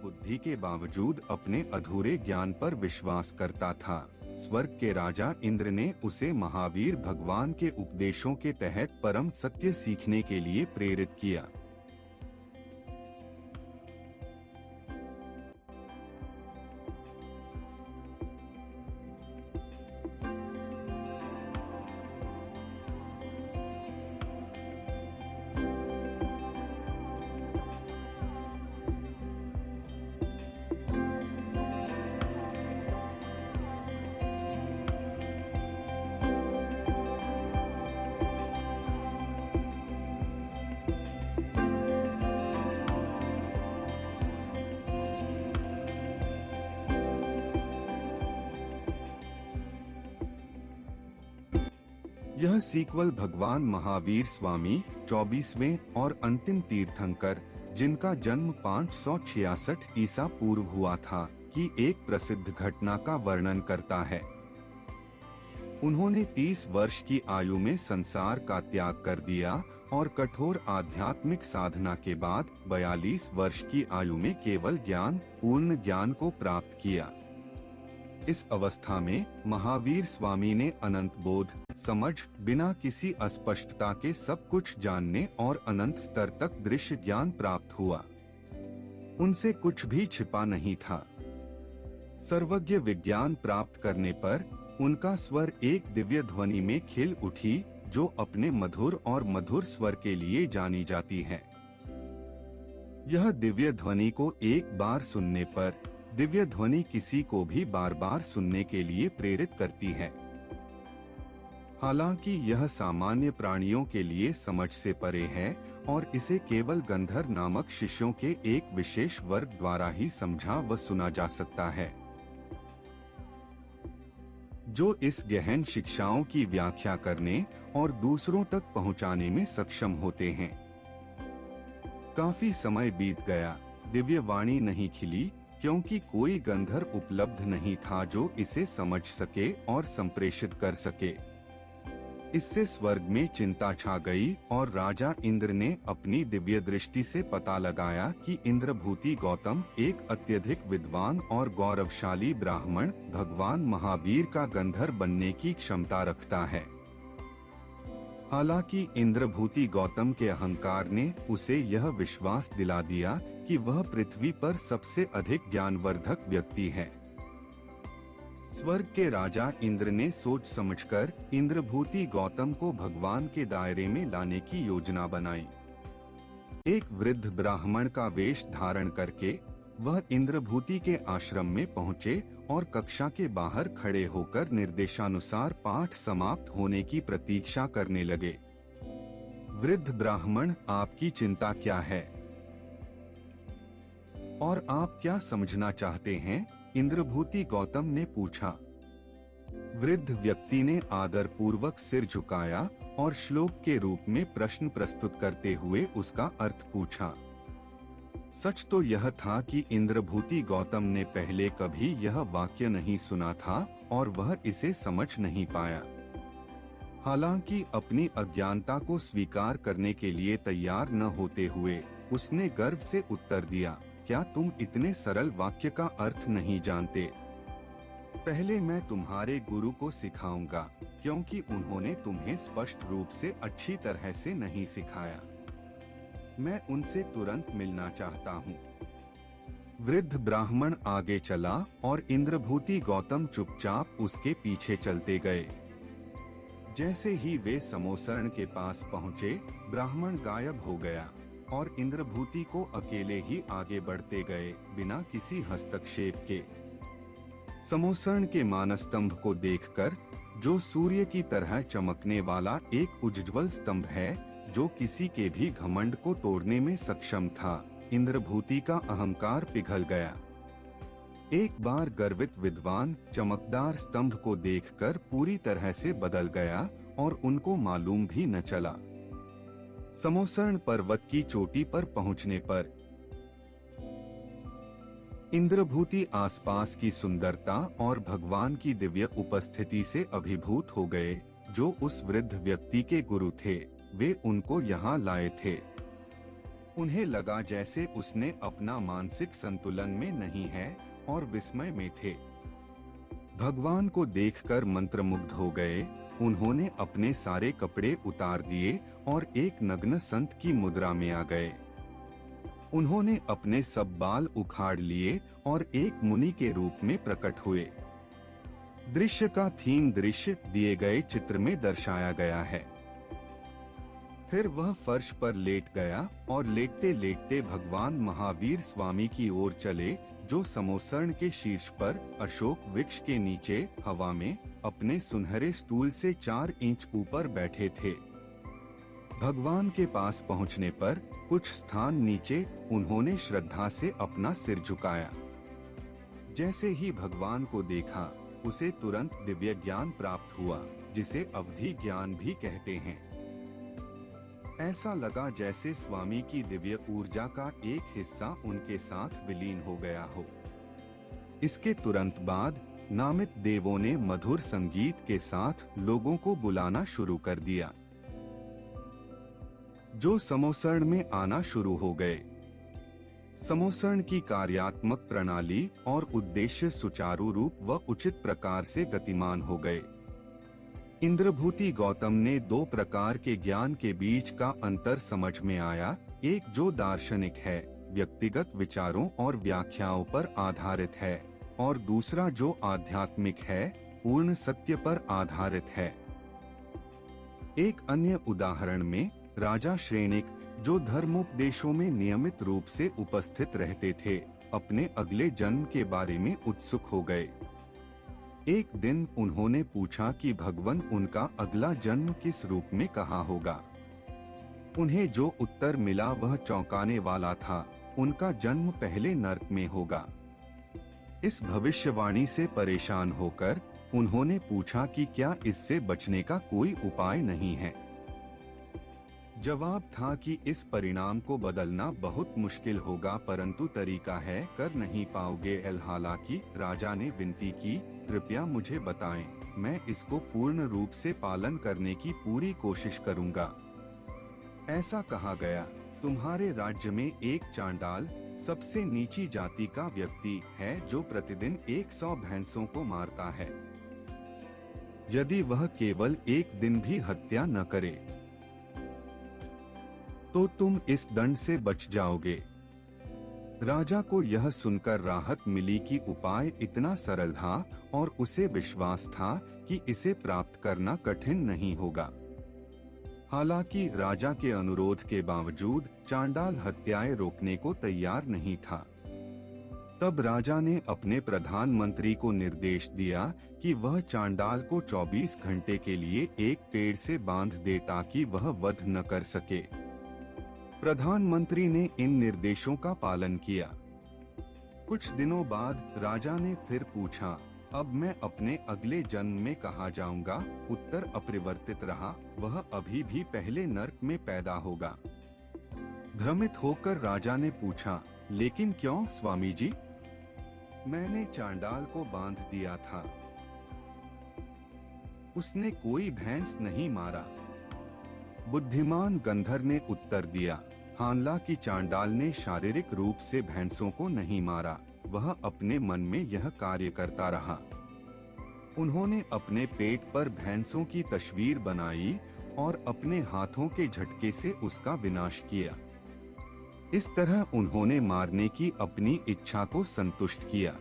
बुद्धि के बावजूद अपने अधूरे ज्ञान पर विश्वास करता था। स्वर्ग के राजा इंद्र ने उसे महावीर भगवान के उपदेशों के तहत परम सत्य सीखने के लिए प्रेरित किया। यह सीक्वल भगवान महावीर स्वामी 24वें और अंतिम तीर्थंकर, जिनका जन्म 566 ईसा पूर्व हुआ था, की एक प्रसिद्ध घटना का वर्णन करता है। उन्होंने 30 वर्ष की आयु में संसार का त्याग कर दिया और कठोर आध्यात्मिक साधना के बाद 42 वर्ष की आयु में केवल ज्ञान, पूर्ण ज्ञान को प्राप्त किया। इस अवस्था में महावीर स्वामी ने अनंत बोध, समझ, बिना किसी अस्पष्टता के सब कुछ जानने और अनंत स्तर तक दृश्य ज्ञान प्राप्त हुआ। उनसे कुछ भी छिपा नहीं था। सर्वज्ञ विज्ञान प्राप्त करने पर उनका स्वर एक दिव्य ध्वनि में खिल उठी, जो अपने मधुर और मधुर स्वर के लिए जानी जाती है। यह दिव्य ध्वनि को एक बार सुनने पर दिव्य ध्वनि किसी को भी बार बार सुनने के लिए प्रेरित करती है। हालांकि यह सामान्य प्राणियों के लिए समझ से परे है और इसे केवल गंधर्व नामक शिष्यों के एक विशेष वर्ग द्वारा ही समझा व सुना जा सकता है, जो इस गहन शिक्षाओं की व्याख्या करने और दूसरों तक पहुंचाने में सक्षम होते हैं। काफी समय बीत गया, दिव्य वाणी नहीं खिली, क्योंकि कोई गंधर्व उपलब्ध नहीं था जो इसे समझ सके और संप्रेषित कर सके। इससे स्वर्ग में चिंता छा गई और राजा इंद्र ने अपनी दिव्य दृष्टि से पता लगाया कि इंद्रभूति गौतम एक अत्यधिक विद्वान और गौरवशाली ब्राह्मण भगवान महावीर का गंधर्व बनने की क्षमता रखता है। हालांकि इंद्रभूति गौतम के अहंकार ने उसे यह विश्वास दिला दिया कि वह पृथ्वी पर सबसे अधिक ज्ञानवर्धक व्यक्ति है। स्वर्ग के राजा इंद्र ने सोच समझकर इंद्रभूति गौतम को भगवान के दायरे में लाने की योजना बनाई। एक वृद्ध ब्राह्मण का वेश धारण करके वह इंद्रभूति के आश्रम में पहुँचे और कक्षा के बाहर खड़े होकर निर्देशानुसार पाठ समाप्त होने की प्रतीक्षा करने लगे। वृद्ध ब्राह्मण, आपकी चिंता क्या है और आप क्या समझना चाहते हैं? इंद्रभूति गौतम ने पूछा। वृद्ध व्यक्ति ने आदर पूर्वक सिर झुकाया और श्लोक के रूप में प्रश्न प्रस्तुत करते हुए उसका अर्थ पूछा। सच तो यह था कि इंद्रभूति गौतम ने पहले कभी यह वाक्य नहीं सुना था और वह इसे समझ नहीं पाया। हालांकि अपनी अज्ञानता को स्वीकार करने के लिए तैयार न होते हुए उसने गर्व से उत्तर दिया, क्या तुम इतने सरल वाक्य का अर्थ नहीं जानते? पहले मैं तुम्हारे गुरु को सिखाऊंगा, क्योंकि उन्होंने तुम्हें स्पष्ट रूप से अच्छी तरह से नहीं सिखाया। मैं उनसे तुरंत मिलना चाहता हूँ। वृद्ध ब्राह्मण आगे चला और इंद्रभूति गौतम चुपचाप उसके पीछे चलते गए। जैसे ही वे समोसरण के पास पहुँचे, ब्राह्मण गायब हो गया और इंद्रभूति को अकेले ही आगे बढ़ते गए, बिना किसी हस्तक्षेप के। समोसरण के मानस्तंभ को देखकर, जो सूर्य की तरह चमकने वाला एक उज्ज्वल स्तंभ है, जो किसी के भी घमंड को तोड़ने में सक्षम था, इंद्रभूति का अहंकार पिघल गया। एक बार गर्वित विद्वान चमकदार स्तंभ को देखकर पूरी तरह से बदल गया और उनको मालूम भी न चला। समोसरण पर्वत की चोटी पर पहुंचने पर इंद्रभूति आसपास की सुंदरता और भगवान की दिव्य उपस्थिति से अभिभूत हो गए, जो उस वृद्ध व्यक्ति के गुरु थे। वे उनको यहाँ लाए थे। उन्हें लगा जैसे उसने अपना मानसिक संतुलन में नहीं है और विस्मय में थे। भगवान को देखकर मंत्रमुग्ध हो गए। उन्होंने अपने सारे कपड़े उतार दिए और एक नग्न संत की मुद्रा में आ गए। उन्होंने अपने सब बाल उखाड़ लिए और एक मुनि के रूप में प्रकट हुए। दृश्य का थीम दृश्य दिए गए चित्र में दर्शाया गया है। फिर वह फर्श पर लेट गया और लेटते लेटते भगवान महावीर स्वामी की ओर चले, जो समोसर्ण के शीर्ष पर अशोक वृक्ष के नीचे हवा में अपने सुनहरे स्टूल से 4 इंच ऊपर बैठे थे। भगवान के पास पहुंचने पर कुछ स्थान नीचे उन्होंने श्रद्धा से अपना सिर झुकाया। जैसे ही भगवान को देखा, उसे तुरंत दिव्य ज्ञान प्राप्त हुआ, जिसे अवधि ज्ञान भी कहते हैं। ऐसा लगा जैसे स्वामी की दिव्य ऊर्जा का एक हिस्सा उनके साथ विलीन हो गया हो। इसके तुरंत बाद नामित देवों ने मधुर संगीत के साथ लोगों को बुलाना शुरू कर दिया, जो समोसर्ण में आना शुरू हो गए। समोसर्ण की कार्यात्मक प्रणाली और उद्देश्य सुचारू रूप व उचित प्रकार से गतिमान हो गए। इंद्रभूति गौतम ने 2 प्रकार के ज्ञान के बीच का अंतर समझ में आया। एक जो दार्शनिक है, व्यक्तिगत विचारों और व्याख्याओं पर आधारित है, और दूसरा जो आध्यात्मिक है, पूर्ण सत्य पर आधारित है। एक अन्य उदाहरण में राजा श्रेणिक, जो धर्मोपदेशों में नियमित रूप से उपस्थित रहते थे, अपने अगले जन्म के बारे में उत्सुक हो गए। एक दिन उन्होंने पूछा कि भगवान उनका अगला जन्म किस रूप में कहाँ होगा। उन्हें जो उत्तर मिला वह चौंकाने वाला था। उनका जन्म पहले नर्क में होगा। इस भविष्यवाणी से परेशान होकर उन्होंने पूछा कि क्या इससे बचने का कोई उपाय नहीं है। जवाब था कि इस परिणाम को बदलना बहुत मुश्किल होगा, परंतु तरीका है, कर नहीं पाओगे। हालांकि राजा ने विनती की, कृपया मुझे बताएं, मैं इसको पूर्ण रूप से पालन करने की पूरी कोशिश करूंगा। ऐसा कहा गया, तुम्हारे राज्य में एक चांडाल, सबसे नीची जाति का व्यक्ति है, जो प्रतिदिन 100 भैंसों को मारता है। यदि वह केवल एक दिन भी हत्या न करे तो तुम इस दंड से बच जाओगे। राजा को यह सुनकर राहत मिली कि उपाय इतना सरल था और उसे विश्वास था कि इसे प्राप्त करना कठिन नहीं होगा। हालांकि राजा के अनुरोध के बावजूद चांडाल हत्याएं रोकने को तैयार नहीं था। तब राजा ने अपने प्रधानमंत्री को निर्देश दिया कि वह चांडाल को 24 घंटे के लिए एक पेड़ से बांध दे ताकि वह वध न कर सके। प्रधानमंत्री ने इन निर्देशों का पालन किया। कुछ दिनों बाद राजा ने फिर पूछा, अब मैं अपने अगले जन्म में कहाँ जाऊंगा? उत्तर अपरिवर्तित रहा, वह अभी भी पहले नर्क में पैदा होगा। भ्रमित होकर राजा ने पूछा, लेकिन क्यों स्वामी जी? मैंने चांडाल को बांध दिया था, उसने कोई भैंस नहीं मारा। बुद्धिमान गंधर ने उत्तर दिया, हालांकि चांडाल ने शारीरिक रूप से भैंसों को नहीं मारा, वह अपने मन में यह कार्य करता रहा। उन्होंने अपने पेट पर भैंसों की तस्वीर बनाई और अपने हाथों के झटके से उसका विनाश किया। इस तरह उन्होंने मारने की अपनी इच्छा को संतुष्ट किया।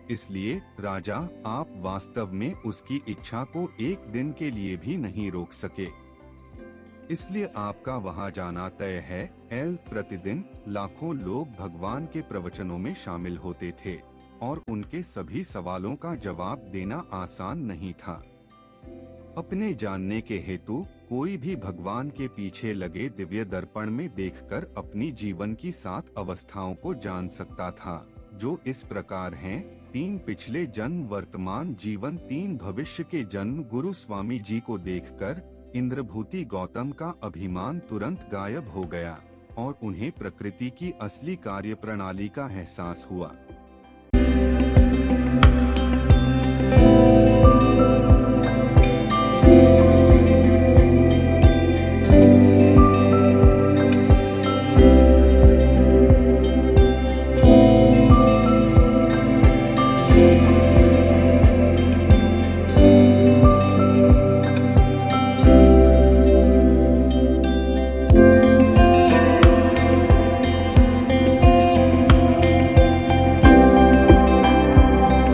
इसलिए राजा, आप वास्तव में उसकी इच्छा को एक दिन के लिए भी नहीं रोक सके। इसलिए आपका वहां जाना तय है। प्रतिदिन लाखों लोग भगवान के प्रवचनों में शामिल होते थे और उनके सभी सवालों का जवाब देना आसान नहीं था। अपने जानने के हेतु कोई भी भगवान के पीछे लगे दिव्य दर्पण में देखकर अपनी जीवन की 7 अवस्थाओं को जान सकता था, जो इस प्रकार हैं: 3 पिछले जन्म, वर्तमान जीवन, 3 भविष्य के जन्म। गुरु स्वामी जी को देखकर इंद्रभूति गौतम का अभिमान तुरंत गायब हो गया और उन्हें प्रकृति की असली कार्य प्रणाली का एहसास हुआ।